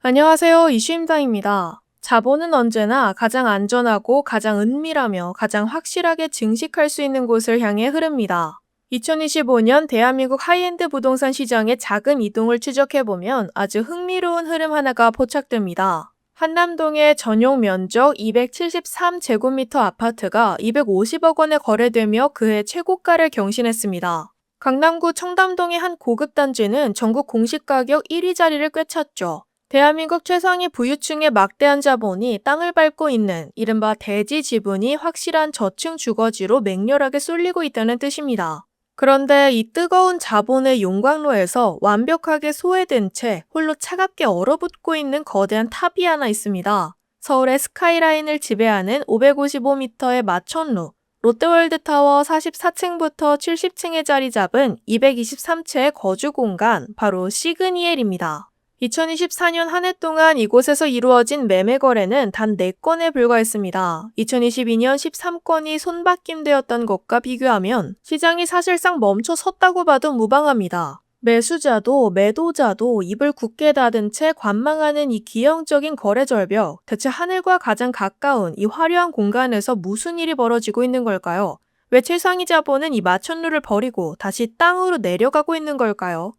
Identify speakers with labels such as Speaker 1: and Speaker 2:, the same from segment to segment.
Speaker 1: 안녕하세요. 이슈임당입니다. 자본은 언제나 가장 안전하고 가장 은밀하며 가장 확실하게 증식할 수 있는 곳을 향해 흐릅니다. 2025년 대한민국 하이엔드 부동산 시장의 자금 이동을 추적해보면 아주 흥미로운 흐름 하나가 포착됩니다. 한남동의 전용 면적 273제곱미터 아파트가 250억 원에 거래되며 그해 최고가를 경신했습니다. 강남구 청담동의 한 고급 단지는 전국 공시 가격 1위 자리를 꿰찼죠. 대한민국 최상위 부유층의 막대한 자본이 땅을 밟고 있는 이른바 대지 지분이 확실한 저층 주거지로 맹렬하게 쏠리고 있다는 뜻입니다. 그런데 이 뜨거운 자본의 용광로에서 완벽하게 소외된 채 홀로 차갑게 얼어붙고 있는 거대한 탑이 하나 있습니다. 서울의 스카이라인을 지배하는 555m의 마천루, 롯데월드타워 44층부터 70층에 자리 잡은 223채의 거주 공간, 바로 시그니엘입니다. 2024년 한 해 동안 이곳에서 이루어진 매매 거래는 단 4건에 불과했습니다. 2022년 13건이 손바뀜되었던 것과 비교하면 시장이 사실상 멈춰 섰다고 봐도 무방합니다. 매수자도 매도자도 입을 굳게 닫은 채 관망하는 이 기형적인 거래 절벽, 대체 하늘과 가장 가까운 이 화려한 공간에서 무슨 일이 벌어지고 있는 걸까요? 왜 최상위 자본은 이 마천루를 버리고 다시 땅으로 내려가고 있는 걸까요?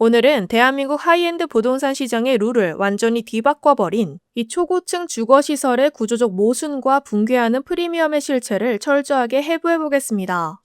Speaker 1: 오늘은 대한민국 하이엔드 부동산 시장의 룰을 완전히 뒤바꿔버린 이 초고층 주거시설의 구조적 모순과 붕괴하는 프리미엄의 실체를 철저하게 해부해보겠습니다.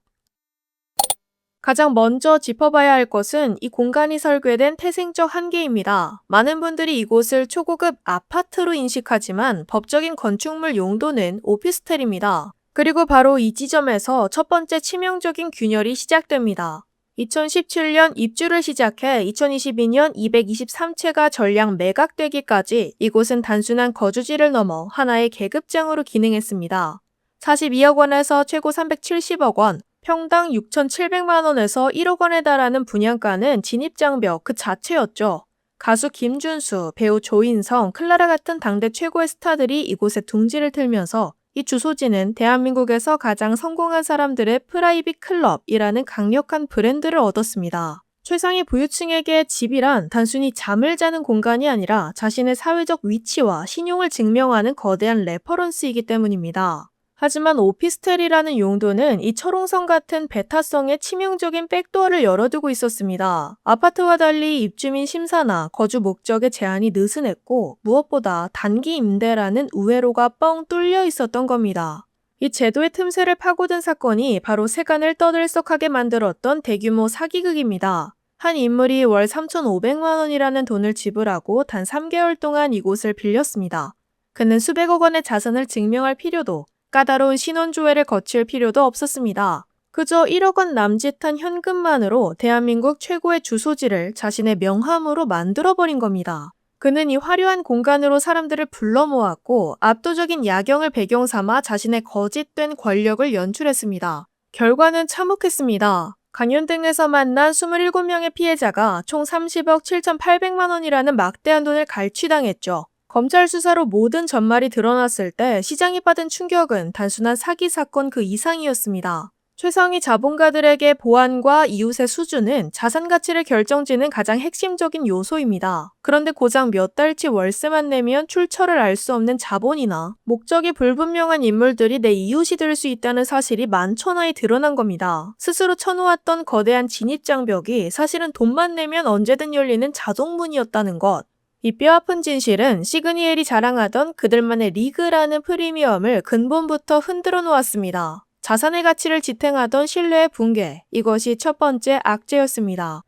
Speaker 1: 가장 먼저 짚어봐야 할 것은 이 공간이 설계된 태생적 한계입니다. 많은 분들이 이곳을 초고급 아파트로 인식하지만 법적인 건축물 용도는 오피스텔입니다. 그리고 바로 이 지점에서 첫 번째 치명적인 균열이 시작됩니다. 2017년 입주를 시작해 2022년 223채가 전량 매각되기까지 이곳은 단순한 거주지를 넘어 하나의 계급장으로 기능했습니다. 42억 원에서 최고 370억 원, 평당 6,700만 원에서 1억 원에 달하는 분양가는 진입장벽 그 자체였죠. 가수 김준수, 배우 조인성, 클라라 같은 당대 최고의 스타들이 이곳에 둥지를 틀면서 이 주소지는 대한민국에서 가장 성공한 사람들의 프라이빗 클럽이라는 강력한 브랜드를 얻었습니다. 최상위 부유층에게 집이란 단순히 잠을 자는 공간이 아니라 자신의 사회적 위치와 신용을 증명하는 거대한 레퍼런스이기 때문입니다. 하지만 오피스텔이라는 용도는 이 철옹성 같은 배타성의 치명적인 백도어를 열어두고 있었습니다. 아파트와 달리 입주민 심사나 거주 목적의 제한이 느슨했고 무엇보다 단기 임대라는 우회로가 뻥 뚫려 있었던 겁니다. 이 제도의 틈새를 파고든 사건이 바로 세간을 떠들썩하게 만들었던 대규모 사기극입니다. 한 인물이 월 3,500만 원이라는 돈을 지불하고 단 3개월 동안 이곳을 빌렸습니다. 그는 수백억 원의 자산을 증명할 필요도 까다로운 신원조회를 거칠 필요도 없었습니다. 그저 1억 원 남짓한 현금만으로 대한민국 최고의 주소지를 자신의 명함으로 만들어버린 겁니다. 그는 이 화려한 공간으로 사람들을 불러 모았고 압도적인 야경을 배경 삼아 자신의 거짓된 권력을 연출했습니다. 결과는 참혹했습니다. 강연 등에서 만난 27명의 피해자가 총 30억 7,800만 원이라는 막대한 돈을 갈취당했죠. 검찰 수사로 모든 전말이 드러났을 때 시장이 받은 충격은 단순한 사기 사건 그 이상이었습니다. 최상위 자본가들에게 보안과 이웃의 수준은 자산 가치를 결정짓는 가장 핵심적인 요소입니다. 그런데 고작 몇 달치 월세만 내면 출처를 알 수 없는 자본이나 목적이 불분명한 인물들이 내 이웃이 될 수 있다는 사실이 만천하에 드러난 겁니다. 스스로 쳐놓았던 거대한 진입장벽이 사실은 돈만 내면 언제든 열리는 자동문이었다는 것. 이 뼈아픈 진실은 시그니엘이 자랑하던 그들만의 리그라는 프리미엄을 근본부터 흔들어 놓았습니다. 자산의 가치를 지탱하던 신뢰의 붕괴, 이것이 첫 번째 악재였습니다.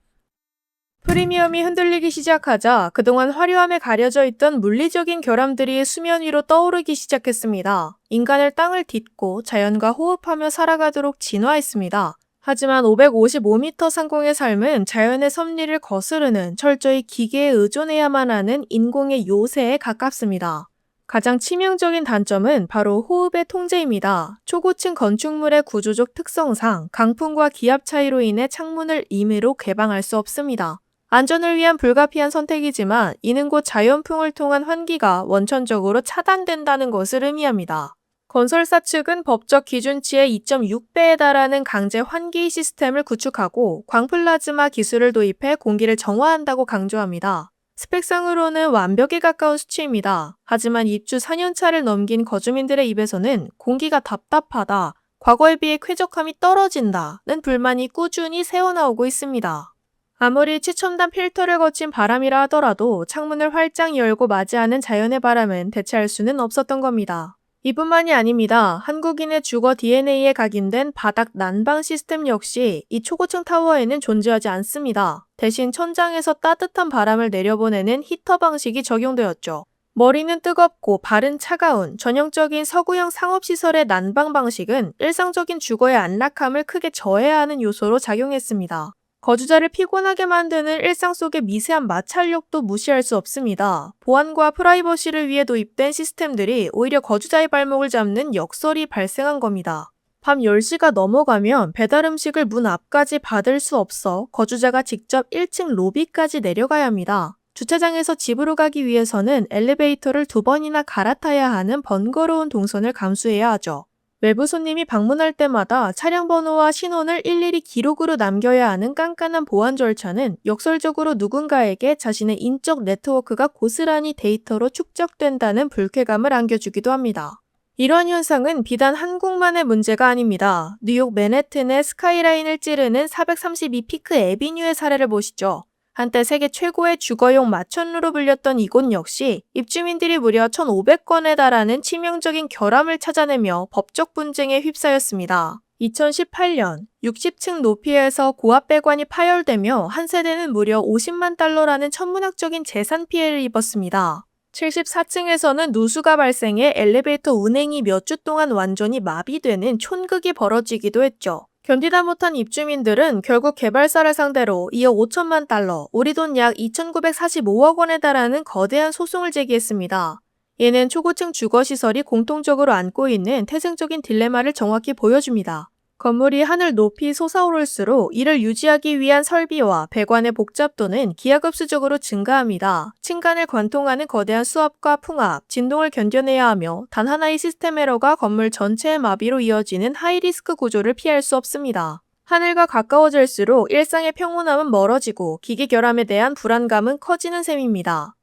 Speaker 1: 프리미엄이 흔들리기 시작하자 그동안 화려함에 가려져 있던 물리적인 결함들이 수면 위로 떠오르기 시작했습니다. 인간을 땅을 딛고 자연과 호흡하며 살아가도록 진화했습니다. 하지만 555m 상공의 삶은 자연의 섭리를 거스르는 철저히 기계에 의존해야만 하는 인공의 요새에 가깝습니다. 가장 치명적인 단점은 바로 호흡의 통제입니다. 초고층 건축물의 구조적 특성상 강풍과 기압 차이로 인해 창문을 임의로 개방할 수 없습니다. 안전을 위한 불가피한 선택이지만 이는 곧 자연풍을 통한 환기가 원천적으로 차단된다는 것을 의미합니다. 건설사 측은 법적 기준치의 2.6배에 달하는 강제 환기 시스템을 구축하고 광플라즈마 기술을 도입해 공기를 정화한다고 강조합니다. 스펙상으로는 완벽에 가까운 수치입니다. 하지만 입주 4년차를 넘긴 거주민들의 입에서는 공기가 답답하다, 과거에 비해 쾌적함이 떨어진다는 불만이 꾸준히 새어나오고 있습니다. 아무리 최첨단 필터를 거친 바람이라 하더라도 창문을 활짝 열고 맞이하는 자연의 바람은 대체할 수는 없었던 겁니다. 이뿐만이 아닙니다. 한국인의 주거 DNA에 각인된 바닥 난방 시스템 역시 이 초고층 타워에는 존재하지 않습니다. 대신 천장에서 따뜻한 바람을 내려보내는 히터 방식이 적용되었죠. 머리는 뜨겁고 발은 차가운 전형적인 서구형 상업시설의 난방 방식은 일상적인 주거의 안락함을 크게 저해하는 요소로 작용했습니다. 거주자를 피곤하게 만드는 일상 속의 미세한 마찰력도 무시할 수 없습니다. 보안과 프라이버시를 위해 도입된 시스템들이 오히려 거주자의 발목을 잡는 역설이 발생한 겁니다. 밤 10시가 넘어가면 배달 음식을 문 앞까지 받을 수 없어 거주자가 직접 1층 로비까지 내려가야 합니다. 주차장에서 집으로 가기 위해서는 엘리베이터를 2번이나 갈아타야 하는 번거로운 동선을 감수해야 하죠. 외부 손님이 방문할 때마다 차량 번호와 신원을 일일이 기록으로 남겨야 하는 깐깐한 보안 절차는 역설적으로 누군가에게 자신의 인적 네트워크가 고스란히 데이터로 축적된다는 불쾌감을 안겨주기도 합니다. 이러한 현상은 비단 한국만의 문제가 아닙니다. 뉴욕 맨해튼의 스카이라인을 찌르는 432 피크 애비뉴의 사례를 보시죠. 한때 세계 최고의 주거용 마천루로 불렸던 이곳 역시 입주민들이 무려 1,500건에 달하는 치명적인 결함을 찾아내며 법적 분쟁에 휩싸였습니다. 2018년 60층 높이에서 고압 배관이 파열되며 한 세대는 무려 50만 달러라는 천문학적인 재산 피해를 입었습니다. 74층에서는 누수가 발생해 엘리베이터 운행이 몇 주 동안 완전히 마비되는 촌극이 벌어지기도 했죠. 견디다 못한 입주민들은 결국 개발사를 상대로 2억 5천만 달러, 우리 돈 약 2,945억 원에 달하는 거대한 소송을 제기했습니다. 얘는 초고층 주거시설이 공통적으로 안고 있는 태생적인 딜레마를 정확히 보여줍니다. 건물이 하늘 높이 솟아오를수록 이를 유지하기 위한 설비와 배관의 복잡도는 기하급수적으로 증가합니다. 층간을 관통하는 거대한 수압과 풍압, 진동을 견뎌내야 하며 단 하나의 시스템 에러가 건물 전체의 마비로 이어지는 하이리스크 구조를 피할 수 없습니다. 하늘과 가까워질수록 일상의 평온함은 멀어지고 기계 결함에 대한 불안감은 커지는 셈입니다.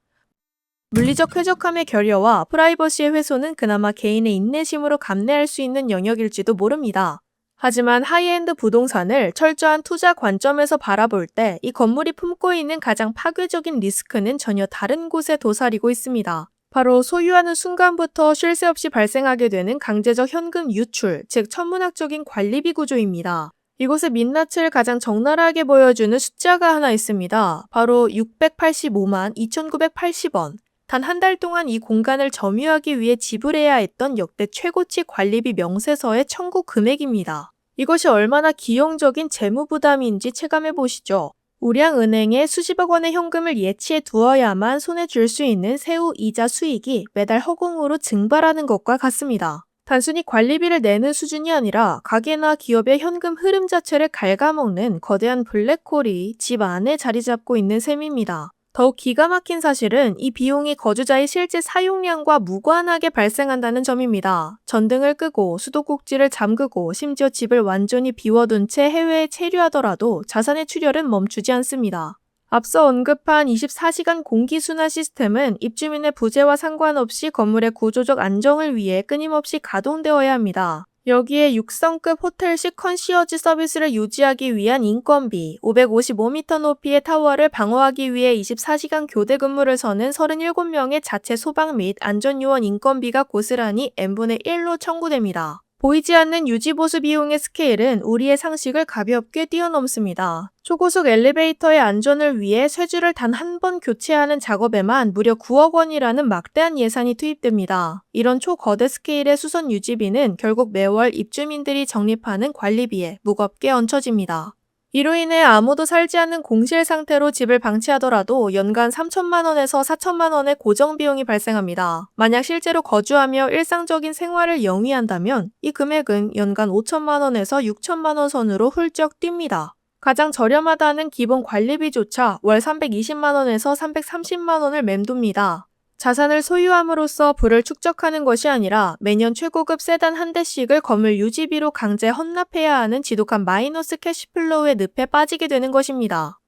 Speaker 1: 물리적 쾌적함의 결여와 프라이버시의 훼손은 그나마 개인의 인내심으로 감내할 수 있는 영역일지도 모릅니다. 하지만 하이엔드 부동산을 철저한 투자 관점에서 바라볼 때 이 건물이 품고 있는 가장 파괴적인 리스크는 전혀 다른 곳에 도사리고 있습니다. 바로 소유하는 순간부터 쉴 새 없이 발생하게 되는 강제적 현금 유출, 즉 천문학적인 관리비 구조입니다. 이곳의 민낯을 가장 적나라하게 보여주는 숫자가 하나 있습니다. 바로 685만 2,980원. 단 한 달 동안 이 공간을 점유하기 위해 지불해야 했던 역대 최고치 관리비 명세서의 청구 금액입니다. 이것이 얼마나 기형적인 재무 부담인지 체감해 보시죠. 우량은행에 수십억 원의 현금을 예치해 두어야만 손에 쥘 수 있는 세후 이자 수익이 매달 허공으로 증발하는 것과 같습니다. 단순히 관리비를 내는 수준이 아니라 가게나 기업의 현금 흐름 자체를 갉아먹는 거대한 블랙홀이 집 안에 자리 잡고 있는 셈입니다. 더욱 기가 막힌 사실은 이 비용이 거주자의 실제 사용량과 무관하게 발생한다는 점입니다. 전등을 끄고 수도꼭지를 잠그고 심지어 집을 완전히 비워둔 채 해외에 체류하더라도 자산의 출혈은 멈추지 않습니다. 앞서 언급한 24시간 공기순환 시스템은 입주민의 부재와 상관없이 건물의 구조적 안정을 위해 끊임없이 가동되어야 합니다. 여기에 6성급 호텔식 컨시어지 서비스를 유지하기 위한 인건비, 555m 높이의 타워를 방어하기 위해 24시간 교대 근무를 서는 37명의 자체 소방 및 안전요원 인건비가 고스란히 n분의 1로 청구됩니다. 보이지 않는 유지보수 비용의 스케일은 우리의 상식을 가볍게 뛰어넘습니다. 초고속 엘리베이터의 안전을 위해 쇠줄을 단 한 번 교체하는 작업에만 무려 9억 원이라는 막대한 예산이 투입됩니다. 이런 초거대 스케일의 수선 유지비는 결국 매월 입주민들이 적립하는 관리비에 무겁게 얹혀집니다. 이로 인해 아무도 살지 않는 공실 상태로 집을 방치하더라도 연간 3천만 원에서 4천만 원의 고정 비용이 발생합니다. 만약 실제로 거주하며 일상적인 생활을 영위한다면 이 금액은 연간 5천만 원에서 6천만 원 선으로 훌쩍 뜁니다. 가장 저렴하다는 기본 관리비조차 월 320만 원에서 330만 원을 맴돕니다. 자산을 소유함으로써 부를 축적하는 것이 아니라 매년 최고급 세단 한 대씩을 건물 유지비로 강제 헌납해야 하는 지독한 마이너스 캐시플로우의 늪에 빠지게 되는 것입니다.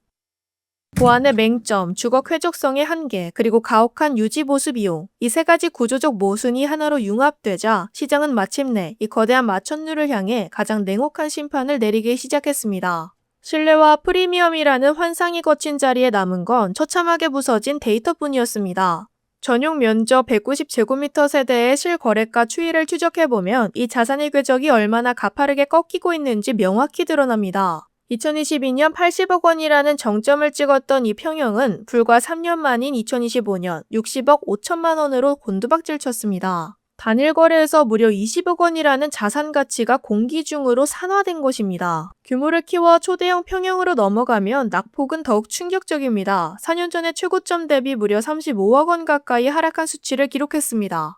Speaker 1: 보안의 맹점, 주거 쾌적성의 한계, 그리고 가혹한 유지 보수 비용. 이 세 가지 구조적 모순이 하나로 융합되자 시장은 마침내 이 거대한 마천루를 향해 가장 냉혹한 심판을 내리기 시작했습니다. 신뢰와 프리미엄이라는 환상이 거친 자리에 남은 건 처참하게 부서진 데이터뿐이었습니다. 전용 면적 190제곱미터 세대의 실거래가 추이를 추적해보면 이 자산의 궤적이 얼마나 가파르게 꺾이고 있는지 명확히 드러납니다. 2022년 80억 원이라는 정점을 찍었던 이 평형은 불과 3년 만인 2025년 60억 5천만 원으로 곤두박질 쳤습니다. 단일 거래에서 무려 20억 원이라는 자산 가치가 공기중으로 산화된 것입니다. 규모를 키워 초대형 평형으로 넘어가면 낙폭은 더욱 충격적입니다. 4년 전의 최고점 대비 무려 35억 원 가까이 하락한 수치를 기록했습니다.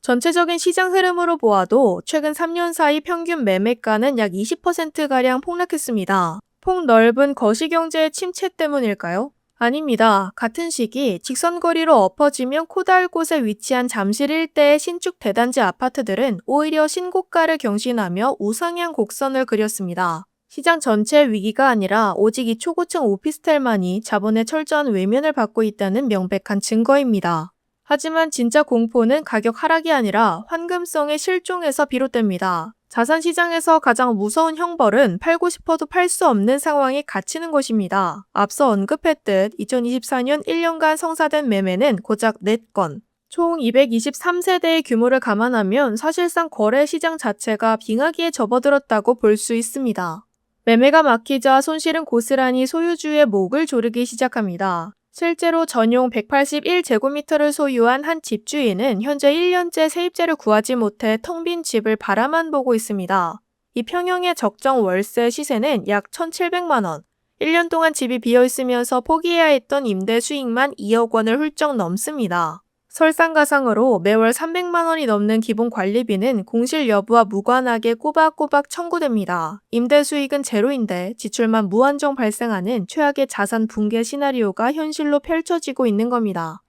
Speaker 1: 전체적인 시장 흐름으로 보아도 최근 3년 사이 평균 매매가는 약 20%가량 폭락했습니다. 폭넓은 거시경제의 침체 때문일까요? 아닙니다. 같은 시기 직선거리로 엎어지면 코다할 곳에 위치한 잠실 일대의 신축 대단지 아파트들은 오히려 신고가를 경신하며 우상향 곡선을 그렸습니다. 시장 전체의 위기가 아니라 오직 이 초고층 오피스텔만이 자본의 철저한 외면을 받고 있다는 명백한 증거입니다. 하지만 진짜 공포는 가격 하락이 아니라 환금성의 실종에서 비롯됩니다. 자산시장에서 가장 무서운 형벌은 팔고 싶어도 팔 수 없는 상황에 갇히는 것입니다. 앞서 언급했듯 2024년 1년간 성사된 매매는 고작 4건. 총 223세대의 규모를 감안하면 사실상 거래 시장 자체가 빙하기에 접어들었다고 볼 수 있습니다. 매매가 막히자 손실은 고스란히 소유주의 목을 조르기 시작합니다. 실제로 전용 181제곱미터를 소유한 한 집주인은 현재 1년째 세입자를 구하지 못해 텅 빈 집을 바라만 보고 있습니다. 이 평형의 적정 월세 시세는 약 1,700만 원. 1년 동안 집이 비어있으면서 포기해야 했던 임대 수익만 2억 원을 훌쩍 넘습니다. 설상가상으로 매월 300만 원이 넘는 기본 관리비는 공실 여부와 무관하게 꼬박꼬박 청구됩니다. 임대 수익은 제로인데 지출만 무한정 발생하는 최악의 자산 붕괴 시나리오가 현실로 펼쳐지고 있는 겁니다.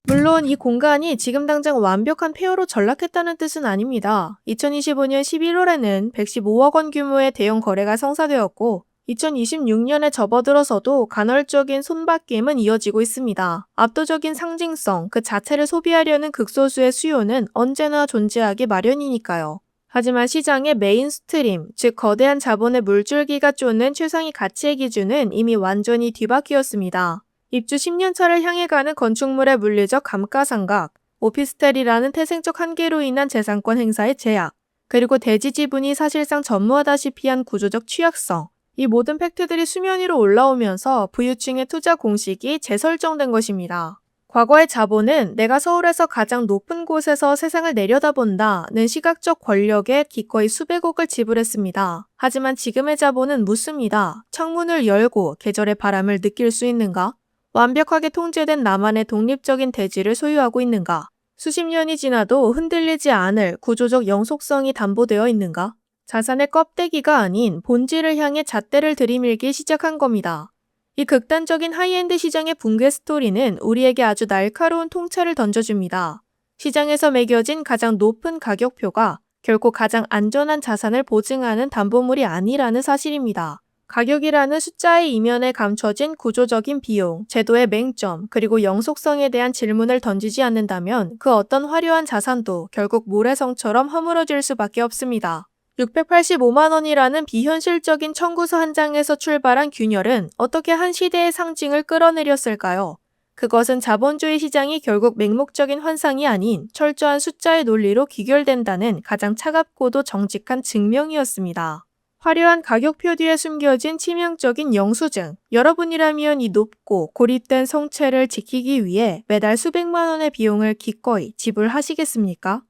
Speaker 1: 물론 이 공간이 지금 당장 완벽한 폐허로 전락했다는 뜻은 아닙니다. 2025년 11월에는 115억 원 규모의 대형 거래가 성사되었고 2026년에 접어들어서도 간헐적인 손바뀜은 이어지고 있습니다. 압도적인 상징성, 그 자체를 소비하려는 극소수의 수요는 언제나 존재하기 마련이니까요. 하지만 시장의 메인스트림, 즉 거대한 자본의 물줄기가 쫓는 최상위 가치의 기준은 이미 완전히 뒤바뀌었습니다. 입주 10년차를 향해 가는 건축물의 물리적 감가상각, 오피스텔이라는 태생적 한계로 인한 재산권 행사의 제약, 그리고 대지 지분이 사실상 전무하다시피 한 구조적 취약성, 이 모든 팩트들이 수면 위로 올라오면서 부유층의 투자 공식이 재설정된 것입니다. 과거의 자본은 내가 서울에서 가장 높은 곳에서 세상을 내려다본다는 시각적 권력에 기꺼이 수백억을 지불했습니다. 하지만 지금의 자본은 묻습니다. 창문을 열고 계절의 바람을 느낄 수 있는가? 완벽하게 통제된 나만의 독립적인 대지를 소유하고 있는가? 수십 년이 지나도 흔들리지 않을 구조적 영속성이 담보되어 있는가? 자산의 껍데기가 아닌 본질을 향해 잣대를 들이밀기 시작한 겁니다. 이 극단적인 하이엔드 시장의 붕괴 스토리는 우리에게 아주 날카로운 통찰을 던져줍니다. 시장에서 매겨진 가장 높은 가격표가 결코 가장 안전한 자산을 보증하는 담보물이 아니라는 사실입니다. 가격이라는 숫자의 이면에 감춰진 구조적인 비용, 제도의 맹점, 그리고 영속성에 대한 질문을 던지지 않는다면 그 어떤 화려한 자산도 결국 모래성처럼 허물어질 수밖에 없습니다. 685만 원이라는 비현실적인 청구서 한 장에서 출발한 균열은 어떻게 한 시대의 상징을 끌어내렸을까요? 그것은 자본주의 시장이 결국 맹목적인 환상이 아닌 철저한 숫자의 논리로 귀결된다는 가장 차갑고도 정직한 증명이었습니다. 화려한 가격표 뒤에 숨겨진 치명적인 영수증. 여러분이라면 이 높고 고립된 성체를 지키기 위해 매달 수백만 원의 비용을 기꺼이 지불하시겠습니까?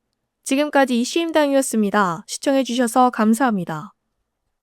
Speaker 1: 지금까지 이슈임당이었습니다. 시청해주셔서 감사합니다.